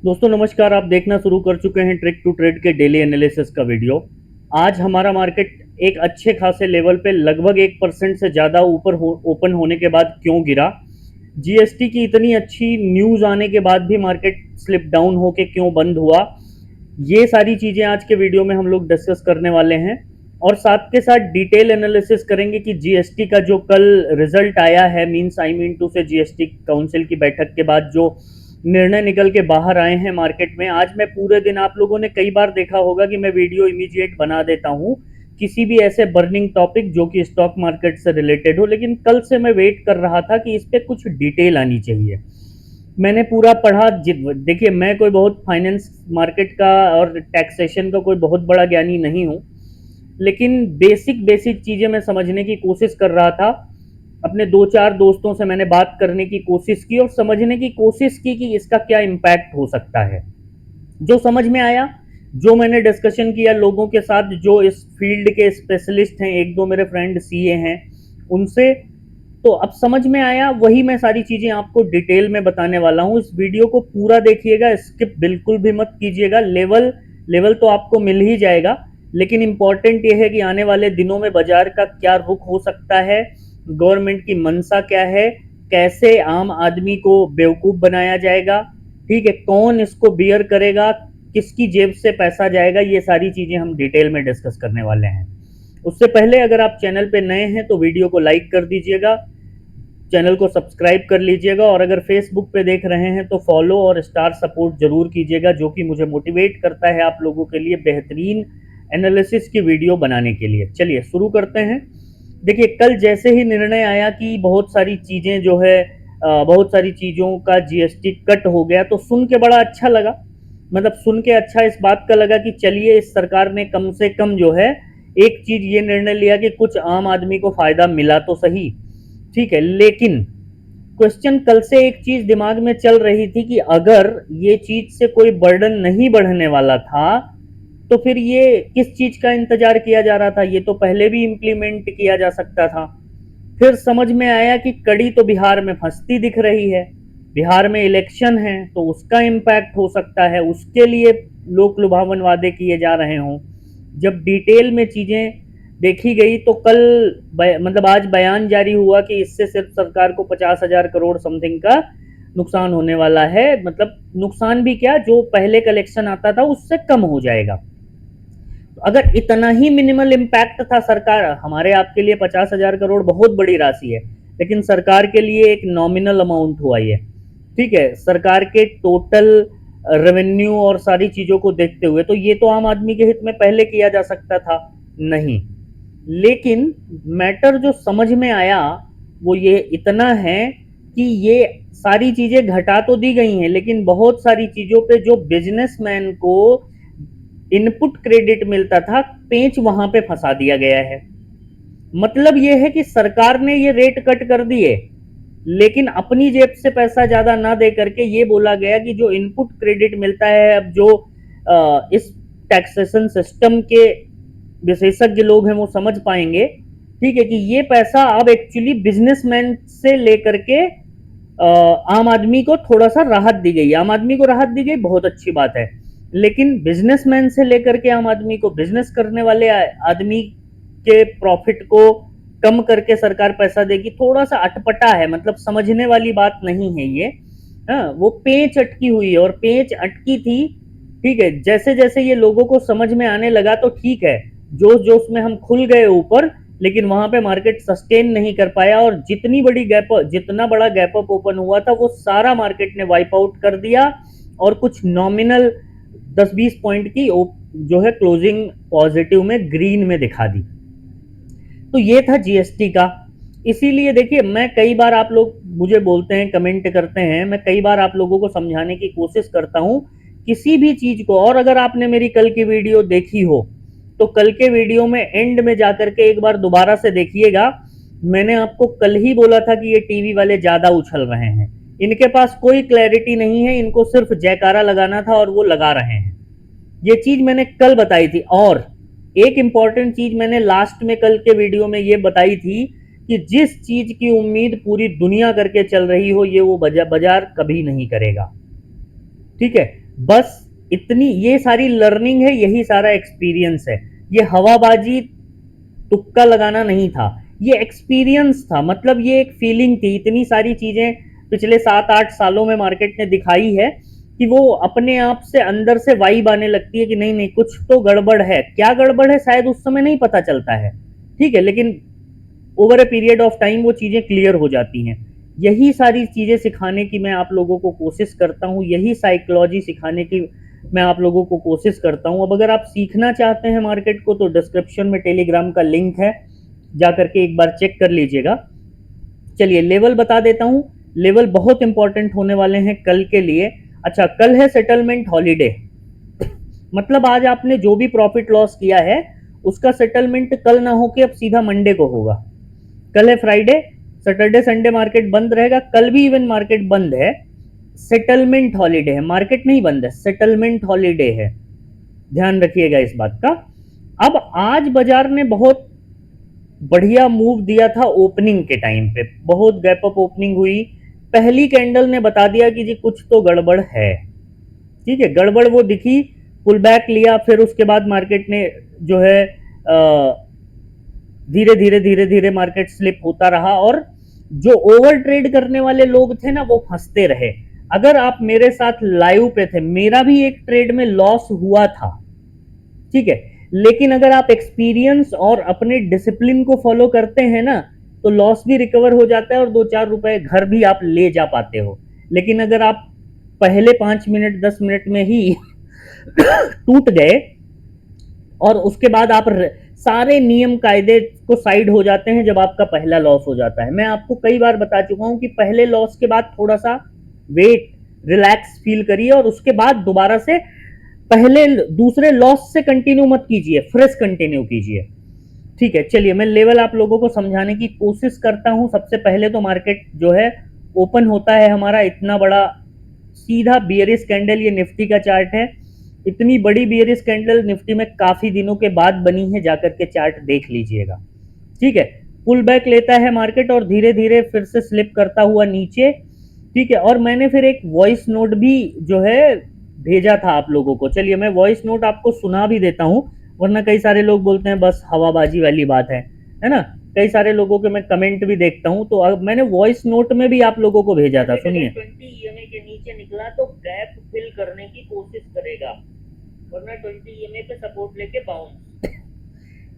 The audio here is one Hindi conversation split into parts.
दोस्तों नमस्कार। आप देखना शुरू कर चुके हैं ट्रिक टू ट्रेड के डेली एनालिसिस का वीडियो। आज हमारा मार्केट एक अच्छे खासे लेवल पे लगभग 1% से ज़्यादा ऊपर ओपन होने के बाद क्यों गिरा, जीएसटी की इतनी अच्छी न्यूज़ आने के बाद भी मार्केट स्लिप डाउन होके क्यों बंद हुआ, ये सारी चीज़ें आज के वीडियो में हम लोग डिस्कस करने वाले हैं। और साथ के साथ डिटेल एनालिसिस करेंगे कि जीएसटी का जो कल रिजल्ट आया है, मींस आई मीन टू से जीएसटी काउंसिल की बैठक के बाद जो निर्णय निकल के बाहर आए हैं मार्केट में। आज मैं पूरे दिन, आप लोगों ने कई बार देखा होगा कि मैं वीडियो इमीडिएट बना देता हूं किसी भी ऐसे बर्निंग टॉपिक जो कि स्टॉक मार्केट से रिलेटेड हो, लेकिन कल से मैं वेट कर रहा था कि इस पे कुछ डिटेल आनी चाहिए। मैंने पूरा पढ़ा। देखिए, मैं कोई बहुत फाइनेंस मार्केट का और टैक्सेशन का कोई बहुत बड़ा ज्ञानी नहीं हूँ, लेकिन बेसिक बेसिक चीज़ें मैं समझने की कोशिश कर रहा था। अपने दो चार दोस्तों से मैंने बात करने की कोशिश की और समझने की कोशिश की कि इसका क्या इम्पैक्ट हो सकता है। जो समझ में आया, जो मैंने डिस्कशन किया लोगों के साथ जो इस फील्ड के स्पेशलिस्ट हैं, एक दो मेरे फ्रेंड सीए हैं उनसे, तो अब समझ में आया, वही मैं सारी चीज़ें आपको डिटेल में बताने वाला हूँ। इस वीडियो को पूरा देखिएगा, स्किप बिल्कुल भी मत कीजिएगा। लेवल लेवल तो आपको मिल ही जाएगा, लेकिन इंपॉर्टेंट ये है कि आने वाले दिनों में बाजार का क्या रुख हो सकता है, गवर्नमेंट की मंशा क्या है, कैसे आम आदमी को बेवकूफ़ बनाया जाएगा, ठीक है, कौन इसको बियर करेगा, किसकी जेब से पैसा जाएगा, ये सारी चीज़ें हम डिटेल में डिस्कस करने वाले हैं। उससे पहले अगर आप चैनल पे नए हैं तो वीडियो को लाइक कर दीजिएगा, चैनल को सब्सक्राइब कर लीजिएगा, और अगर फेसबुक पे देख रहे हैं तो फॉलो और स्टार सपोर्ट जरूर कीजिएगा, जो कि मुझे मोटिवेट करता है आप लोगों के लिए बेहतरीन एनालिसिस की वीडियो बनाने के लिए। चलिए शुरू करते हैं। देखिए, कल जैसे ही निर्णय आया कि बहुत सारी चीज़ें जो है, बहुत सारी चीज़ों का जीएसटी कट हो गया, तो सुन के बड़ा अच्छा लगा। मतलब सुन के अच्छा इस बात का लगा कि चलिए, इस सरकार ने कम से कम जो है एक चीज़ ये निर्णय लिया कि कुछ आम आदमी को फ़ायदा मिला तो सही, ठीक है। लेकिन क्वेश्चन कल से एक चीज दिमाग में चल रही थी कि अगर ये चीज से कोई बर्डन नहीं बढ़ने वाला था तो फिर ये किस चीज का इंतजार किया जा रहा था, ये तो पहले भी इम्प्लीमेंट किया जा सकता था। फिर समझ में आया कि कड़ी तो बिहार में फंसती दिख रही है, बिहार में इलेक्शन है तो उसका इम्पैक्ट हो सकता है, उसके लिए लोक लुभावन वादे किए जा रहे हों। जब डिटेल में चीज़ें देखी गई तो कल मतलब आज बयान जारी हुआ कि इससे सिर्फ सरकार को 50,000 करोड़ समथिंग का नुकसान होने वाला है। मतलब नुकसान भी क्या, जो पहले कलेक्शन आता था उससे कम हो जाएगा। अगर इतना ही मिनिमल इम्पैक्ट था, सरकार हमारे आपके लिए 50,000 करोड़ बहुत बड़ी राशि है, लेकिन सरकार के लिए एक नॉमिनल अमाउंट हुआ ये, ठीक है, सरकार के टोटल रेवेन्यू और सारी चीजों को देखते हुए तो ये तो आम आदमी के हित में पहले किया जा सकता था। नहीं, लेकिन मैटर जो समझ में आया वो ये इतना है कि ये सारी चीजें घटा तो दी गई हैं, लेकिन बहुत सारी चीजों पे जो बिजनेसमैन को इनपुट क्रेडिट मिलता था, पेंच वहां पे फंसा दिया गया है। मतलब ये है कि सरकार ने ये रेट कट कर दिए, लेकिन अपनी जेब से पैसा ज्यादा ना दे करके ये बोला गया कि जो इनपुट क्रेडिट मिलता है, अब जो इस टैक्सेशन सिस्टम के विशेषज्ञ लोग हैं वो समझ पाएंगे, ठीक है, कि ये पैसा अब एक्चुअली बिजनेसमैन से लेकर के आम आदमी को थोड़ा सा राहत दी गई। आम आदमी को राहत दी गई, बहुत अच्छी बात है, लेकिन बिजनेसमैन से लेकर के आम आदमी को, बिजनेस करने वाले आदमी के प्रॉफिट को कम करके सरकार पैसा देगी, थोड़ा सा अटपटा है। मतलब समझने वाली बात नहीं है ये। हाँ, वो पेंच अटकी हुई है, और पेंच अटकी थी, ठीक है। जैसे जैसे ये लोगों को समझ में आने लगा तो ठीक है, जोश जोश में हम खुल गए ऊपर, लेकिन वहां पे मार्केट सस्टेन नहीं कर पाया, और जितना बड़ा गैप अप ओपन हुआ था वो सारा मार्केट ने वाइप आउट कर दिया, और कुछ नॉमिनल 10-20 पॉइंट की जो है क्लोजिंग पॉजिटिव में, ग्रीन में दिखा दी। तो ये था जीएसटी का। इसीलिए देखिए, मैं कई बार, आप लोग मुझे बोलते हैं, कमेंट करते हैं, मैं कई बार आप लोगों को समझाने की कोशिश करता हूं किसी भी चीज को। और अगर आपने मेरी कल की वीडियो देखी हो तो कल के वीडियो में एंड में जाकर के एक बार दोबारा से देखिएगा। मैंने आपको कल ही बोला था कि ये टीवी वाले ज्यादा उछल रहे हैं, इनके पास कोई क्लैरिटी नहीं है, इनको सिर्फ जयकारा लगाना था और वो लगा रहे हैं। ये चीज मैंने कल बताई थी। और एक इंपॉर्टेंट चीज मैंने लास्ट में कल के वीडियो में ये बताई थी कि जिस चीज की उम्मीद पूरी दुनिया करके चल रही हो, ये वो बाजार कभी नहीं करेगा, ठीक है। बस इतनी ये सारी लर्निंग है, यही सारा एक्सपीरियंस है। ये हवाबाजी तुक्का लगाना नहीं था, ये एक्सपीरियंस था। मतलब ये एक फीलिंग थी। इतनी सारी चीजें पिछले 7-8 सालों में मार्केट ने दिखाई है कि वो अपने आप से अंदर से वाइब आने लगती है कि नहीं नहीं कुछ तो गड़बड़ है। क्या गड़बड़ है शायद उस समय नहीं पता चलता है, ठीक है, लेकिन over a period of time वो चीजें क्लियर हो जाती हैं। यही सारी चीजें सिखाने की मैं आप लोगों को कोशिश करता हूँ, यही साइकोलॉजी सिखाने की मैं आप लोगों को कोशिश करता हूँ। अब अगर आप सीखना चाहते हैं मार्केट को तो डिस्क्रिप्शन में टेलीग्राम का लिंक है, जा करके एक बार चेक कर लीजिएगा। चलिए लेवल बता देता हूँ। लेवल बहुत इंपॉर्टेंट होने वाले हैं कल के लिए। अच्छा, कल है सेटलमेंट हॉलीडे। मतलब आज आपने जो भी प्रॉफिट लॉस किया है उसका सेटलमेंट कल ना होके अब सीधा मंडे को होगा। कल है फ्राइडे, सैटरडे संडे मार्केट बंद रहेगा, कल भी इवन मार्केट बंद है। सेटलमेंट हॉलीडे है, मार्केट नहीं बंद है, सेटलमेंट हॉलीडे है, ध्यान रखिएगा इस बात का। अब आज बाजार ने बहुत बढ़िया मूव दिया था ओपनिंग के टाइम पे, बहुत गैप अप ओपनिंग हुई। पहली कैंडल ने बता दिया कि जी कुछ तो गड़बड़ है, ठीक है, गड़बड़ वो दिखी, पुल बैक लिया, फिर उसके बाद मार्केट ने जो है धीरे धीरे धीरे धीरे मार्केट स्लिप होता रहा और जो ओवर ट्रेड करने वाले लोग थे ना वो फंसते रहे। अगर आप मेरे साथ लाइव पे थे, मेरा भी एक ट्रेड में लॉस हुआ था, ठीक है, लेकिन अगर आप एक्सपीरियंस और अपने डिसिप्लिन को फॉलो करते हैं ना तो लॉस भी रिकवर हो जाता है और 2-4 रुपए घर भी आप ले जा पाते हो। लेकिन अगर आप पहले 5 मिनट 10 मिनट में ही टूट गए और उसके बाद आप सारे नियम कायदे को साइड हो जाते हैं जब आपका पहला लॉस हो जाता है। मैं आपको कई बार बता चुका हूं कि पहले लॉस के बाद थोड़ा सा वेट, रिलैक्स फील करिए और उसके बाद दोबारा से पहले दूसरे लॉस से कंटिन्यू मत कीजिए, फ्रेश कंटिन्यू कीजिए, ठीक है। चलिए मैं लेवल आप लोगों को समझाने की कोशिश करता हूं। सबसे पहले तो मार्केट जो है ओपन होता है हमारा इतना बड़ा सीधा बियरिश कैंडल, ये निफ्टी का चार्ट है। इतनी बड़ी बियरिश कैंडल निफ्टी में काफी दिनों के बाद बनी है, जाकर के चार्ट देख लीजिएगा, ठीक है। पुल बैक लेता है मार्केट और धीरे धीरे फिर से स्लिप करता हुआ नीचे, ठीक है। और मैंने फिर एक वॉइस नोट भी जो है भेजा था आप लोगों को। चलिए मैं वॉइस नोट आपको सुना भी देता हूं, वरना कई सारे लोग बोलते हैं बस हवाबाजी वाली बात है ना। कई सारे लोगों के मैं कमेंट भी देखता हूं, तो अब मैंने वॉइस नोट में भी आप लोगों को भेजा था, सुनिए। 20 ईएमए के नीचे निकला तो गैप फिल करने की कोशिश करेगा, वरना 20 ईएमए पे सपोर्ट लेके बाउंस।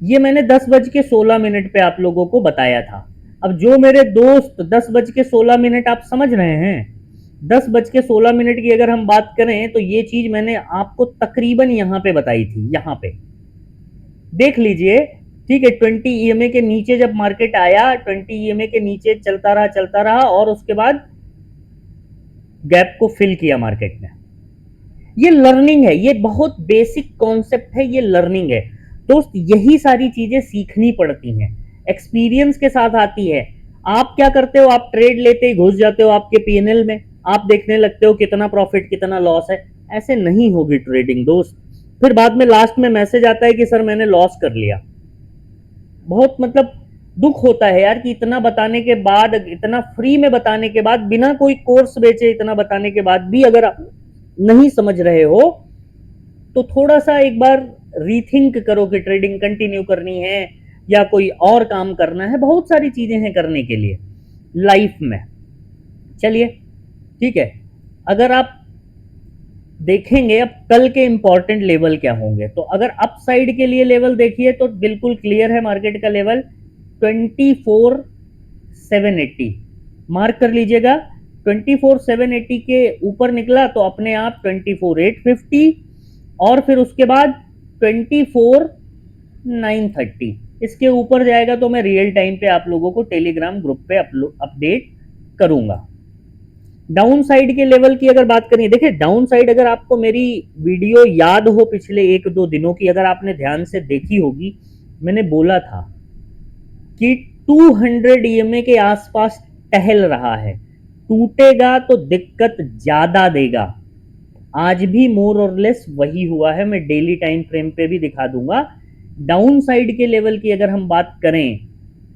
ये मैंने 10:16 पे आप लोगों को बताया था। अब जो मेरे दोस्त 10:16 आप समझ रहे हैं, 10:16 की अगर हम बात करें तो ये चीज मैंने आपको तकरीबन यहां पे बताई थी, यहां पे देख लीजिए, ठीक है। 20 ईएमए के नीचे जब मार्केट आया, 20 ईएमए के नीचे चलता रहा और उसके बाद गैप को फिल किया मार्केट ने। ये लर्निंग है, ये बहुत बेसिक कॉन्सेप्ट है, ये लर्निंग है दोस्त। यही सारी चीजें सीखनी पड़ती हैं, एक्सपीरियंस के साथ आती है। आप क्या करते हो, आप ट्रेड लेते ही घुस जाते हो आपके पीएनएल में, आप देखने लगते हो कितना प्रॉफिट कितना लॉस है। ऐसे नहीं होगी ट्रेडिंग दोस्त। फिर बाद में लास्ट में मैसेज आता है कि सर मैंने लॉस कर लिया। बहुत मतलब दुख होता है यार कि इतना बताने के बाद, इतना फ्री में बताने के बाद, बिना कोई कोर्स बेचे इतना बताने के बाद भी अगर आप नहीं समझ रहे हो तो थोड़ा सा एक बार रीथिंक करो कि ट्रेडिंग कंटिन्यू करनी है या कोई और काम करना है। बहुत सारी चीजें हैं करने के लिए लाइफ में। चलिए ठीक है, अगर आप देखेंगे अब कल के इंपॉर्टेंट लेवल क्या होंगे, तो अगर अप साइड के लिए लेवल देखिए तो बिल्कुल क्लियर है मार्केट का लेवल 24,780 मार्क कर लीजिएगा। 24,780 के ऊपर निकला तो अपने आप 24,850 और फिर उसके बाद 24,930 इसके ऊपर जाएगा तो मैं रियल टाइम पे आप लोगों को टेलीग्राम ग्रुप पे अपडेट करूंगा। डाउन साइड के लेवल की अगर बात करें, देखिए डाउन साइड अगर आपको मेरी वीडियो याद हो पिछले 1-2 दिनों की, अगर आपने ध्यान से देखी होगी, मैंने बोला था कि 200 ईएमए के आसपास टहल रहा है, टूटेगा तो दिक्कत ज्यादा देगा। आज भी मोर और लेस वही हुआ है, मैं डेली टाइम फ्रेम पे भी दिखा दूंगा। डाउन साइड के लेवल की अगर हम बात करें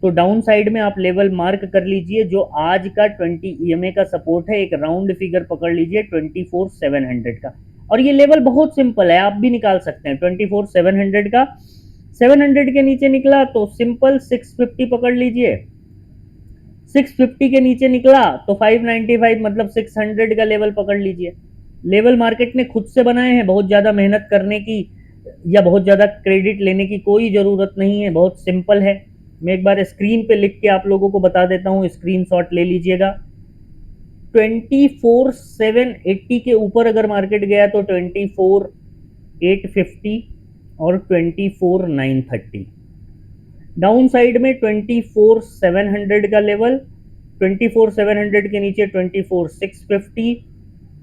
तो डाउन साइड में आप लेवल मार्क कर लीजिए, जो आज का 20 ईएमए का सपोर्ट है, एक राउंड फिगर पकड़ लीजिए 24,700 का। और ये लेवल बहुत सिंपल है, आप भी निकाल सकते हैं 24,700 का। 700 के नीचे निकला तो सिंपल 650 पकड़ लीजिए, 650 के नीचे निकला तो 595 मतलब 600 का लेवल पकड़ लीजिए। लेवल मार्केट ने खुद से बनाए हैं, बहुत ज्यादा मेहनत करने की या बहुत ज्यादा क्रेडिट लेने की कोई जरूरत नहीं है, बहुत सिंपल है। मैं एक बार स्क्रीन पे लिख के आप लोगों को बता देता हूँ, स्क्रीनशॉट ले लीजिएगा। 24,780 के ऊपर अगर मार्केट गया तो 24,850 और 24,930। डाउन साइड में 24,700 का लेवल, 24,700 के नीचे 24,650,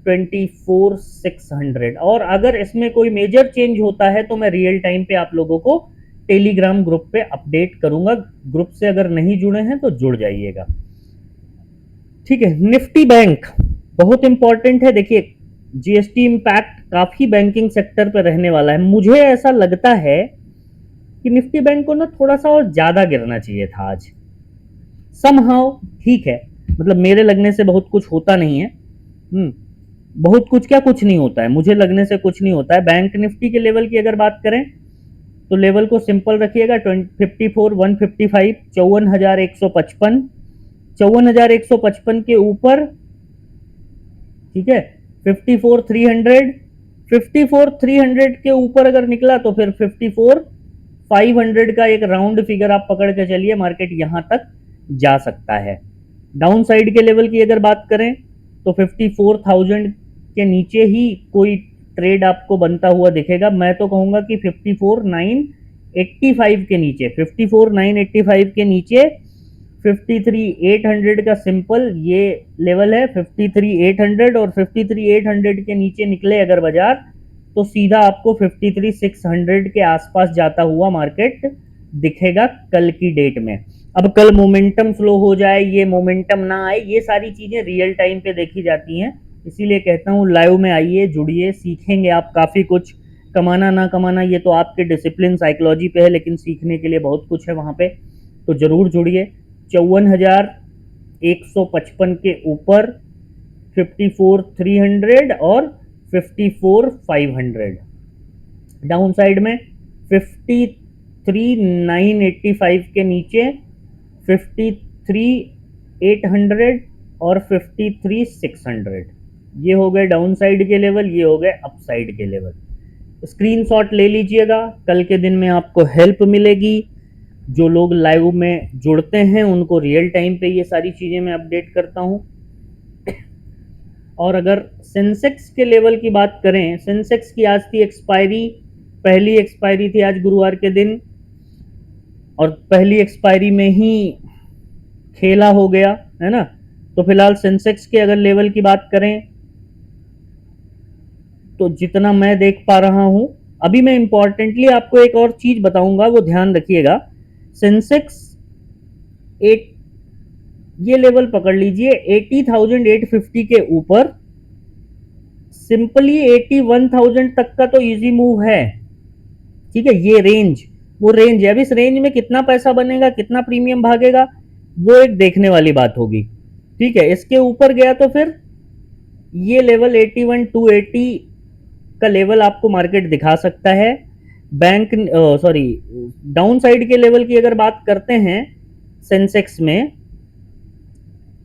24,600। और अगर इसमें कोई मेजर चेंज होता है तो मैं रियल टाइम पे आप लोगों को टेलीग्राम ग्रुप पे अपडेट करूंगा। ग्रुप से अगर नहीं जुड़े हैं तो जुड़ जाइएगा, ठीक है। निफ्टी बैंक बहुत इंपॉर्टेंट है। देखिए जीएसटी इंपैक्ट काफी बैंकिंग सेक्टर पे रहने वाला है। मुझे ऐसा लगता है कि निफ्टी बैंक को ना थोड़ा सा और ज्यादा गिरना चाहिए था आज। समहाउ ठीक है, मतलब मेरे लगने से बहुत कुछ होता नहीं है। बहुत कुछ क्या, कुछ नहीं होता है, मुझे लगने से कुछ नहीं होता है। बैंक निफ्टी के लेवल की अगर बात करें तो लेवल को सिंपल रखिएगा, 54,155, 54,155, 54,155 के ऊपर, ठीक है। 54,300, 54,300 के ऊपर अगर निकला तो फिर 54,500 का एक राउंड फिगर आप पकड़ के चलिए, मार्केट यहां तक जा सकता है। डाउन साइड के लेवल की अगर बात करें तो 54,000 के नीचे ही कोई ट्रेड आपको बनता हुआ दिखेगा। मैं तो कहूंगा कि 54,985 के नीचे, 54,985 के नीचे 53,800 का सिंपल ये लेवल है। 53,800 और 53,800 के नीचे निकले अगर बाजार तो सीधा आपको 53,600 के आसपास जाता हुआ मार्केट दिखेगा कल की डेट में। अब कल मोमेंटम स्लो हो जाए, ये मोमेंटम ना आए, ये सारी चीजें रियल टाइम पे देखी जाती हैं। इसीलिए कहता हूँ लाइव में आइए, जुड़िए, सीखेंगे आप काफी कुछ। कमाना ना कमाना ये तो आपके डिसिप्लिन साइकोलॉजी पे है, लेकिन सीखने के लिए बहुत कुछ है वहां पे, तो जरूर जुड़िए। 54,155 के ऊपर 54,300 और 54,500। डाउन साइड में 53,985 के नीचे 53,800 और 53,600। ये हो गए डाउन साइड के लेवल, ये हो गए अप साइड के लेवल। स्क्रीनशॉट ले लीजिएगा, कल के दिन में आपको हेल्प मिलेगी। जो लोग लाइव में जुड़ते हैं उनको रियल टाइम पे ये सारी चीजें मैं अपडेट करता हूं। और अगर सेंसेक्स के लेवल की बात करें, सेंसेक्स की आज थी एक्सपायरी, पहली एक्सपायरी थी आज गुरुवार के दिन, और पहली एक्सपायरी में ही खेला हो गया है ना। तो फिलहाल सेंसेक्स के अगर लेवल की बात करें तो जितना मैं देख पा रहा हूं, अभी मैं इंपॉर्टेंटली आपको एक और चीज बताऊंगा, वो ध्यान रखिएगा। सेंसेक्स एट ये लेवल पकड़ लीजिए 80,850 के ऊपर, सिंपली 81,000 तक का तो इजी मूव है, ठीक है। ये रेंज वो रेंज है। अब इस रेंज में कितना पैसा बनेगा, कितना प्रीमियम भागेगा, वो एक देखने वाली बात होगी, ठीक है। इसके ऊपर गया तो फिर ये लेवल 81,280 का लेवल आपको मार्केट दिखा सकता है। बैंक सॉरी डाउन साइड के लेवल की अगर बात करते हैं सेंसेक्स में,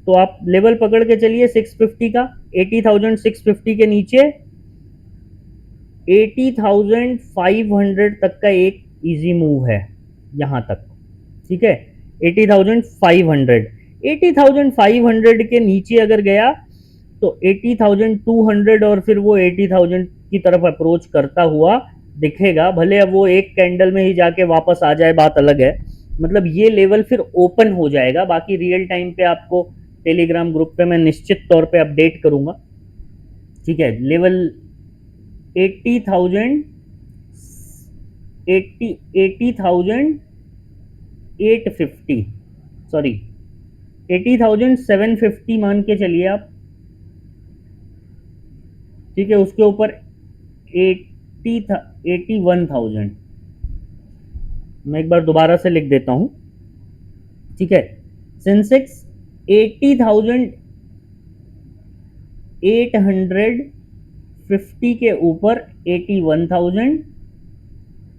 तो आप लेवल पकड़ के चलिए 650 का, 80,650 के नीचे 80,500 तक का एक इजी मूव है यहां तक, ठीक है। 80,500, 80,500 के नीचे अगर गया तो 80,200 और फिर वो 80,000 की तरफ अप्रोच करता हुआ दिखेगा। भले अब वो एक कैंडल में ही जाके वापस आ जाए, बात अलग है। मतलब ये लेवल फिर ओपन हो जाएगा। बाकी रियल टाइम पे आपको टेलीग्राम ग्रुप पे मैं निश्चित तौर पे अपडेट करूंगा, ठीक है। लेवल 80,000 80,850 सॉरी 80,750 मान के चलिए आप, ठीक है। उसके ऊपर 81,000, मैं एक बार दोबारा से लिख देता हूं, ठीक है। सेंसेक्स 80,850 50 के ऊपर 81,000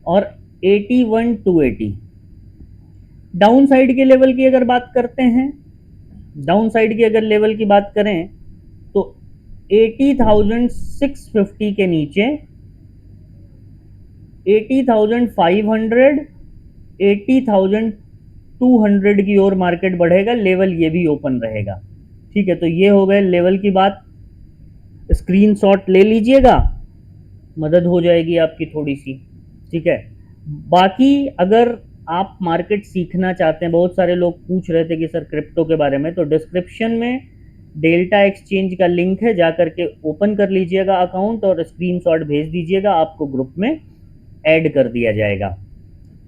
और 81,280। डाउन साइड के लेवल की अगर बात करते हैं, डाउन साइड की अगर लेवल की बात करें तो 80,650 के नीचे 80,500, 80,200 की ओर मार्केट बढ़ेगा, लेवल ये भी ओपन रहेगा। ठीक है, तो ये हो गए लेवल की बात। स्क्रीनशॉट ले लीजिएगा, मदद हो जाएगी आपकी थोड़ी सी। ठीक है, बाकी अगर आप मार्केट सीखना चाहते हैं, बहुत सारे लोग पूछ रहे थे कि सर क्रिप्टो के बारे में, तो डिस्क्रिप्शन में डेल्टा एक्सचेंज का लिंक है, जाकर के ओपन कर लीजिएगा अकाउंट और स्क्रीनशॉट भेज दीजिएगा, आपको ग्रुप में ऐड कर दिया जाएगा।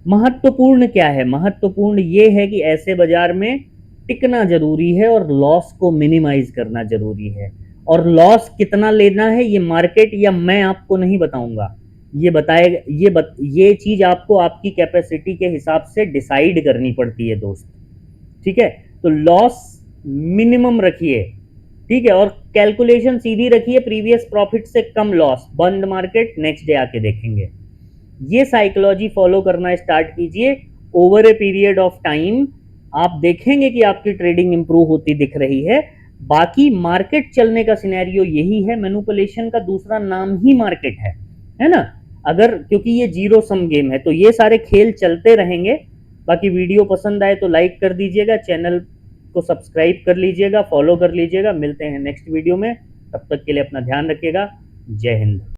महत्वपूर्ण क्या है? महत्वपूर्ण ये है कि ऐसे बाजार में टिकना जरूरी है और लॉस को मिनिमाइज करना जरूरी है। और लॉस कितना लेना है ये मार्केट या मैं आपको नहीं बताऊंगा, ये बताएगा, ये चीज आपको आपकी कैपेसिटी के हिसाब से डिसाइड करनी पड़ती है दोस्त। ठीक है, तो लॉस मिनिमम रखिए। ठीक है, और कैलकुलेशन सीधी रखिए, प्रीवियस प्रॉफिट से कम लॉस, बंद मार्केट नेक्स्ट डे आके देखेंगे। ये साइकोलॉजी फॉलो करना स्टार्ट कीजिए। Over a period of time आप देखेंगे कि आपकी ट्रेडिंग इंप्रूव होती दिख रही है। बाकी मार्केट चलने का सिनेरियो यही है, मैनिपुलेशन का दूसरा नाम ही मार्केट है ना। अगर क्योंकि ये जीरो सम गेम है, तो ये सारे खेल चलते रहेंगे। बाकी वीडियो पसंद आए तो लाइक कर दीजिएगा, चैनल को सब्सक्राइब कर लीजिएगा, फॉलो कर लीजिएगा। मिलते हैं नेक्स्ट वीडियो में, तब तक के लिए अपना ध्यान रखिएगा। जय हिंद।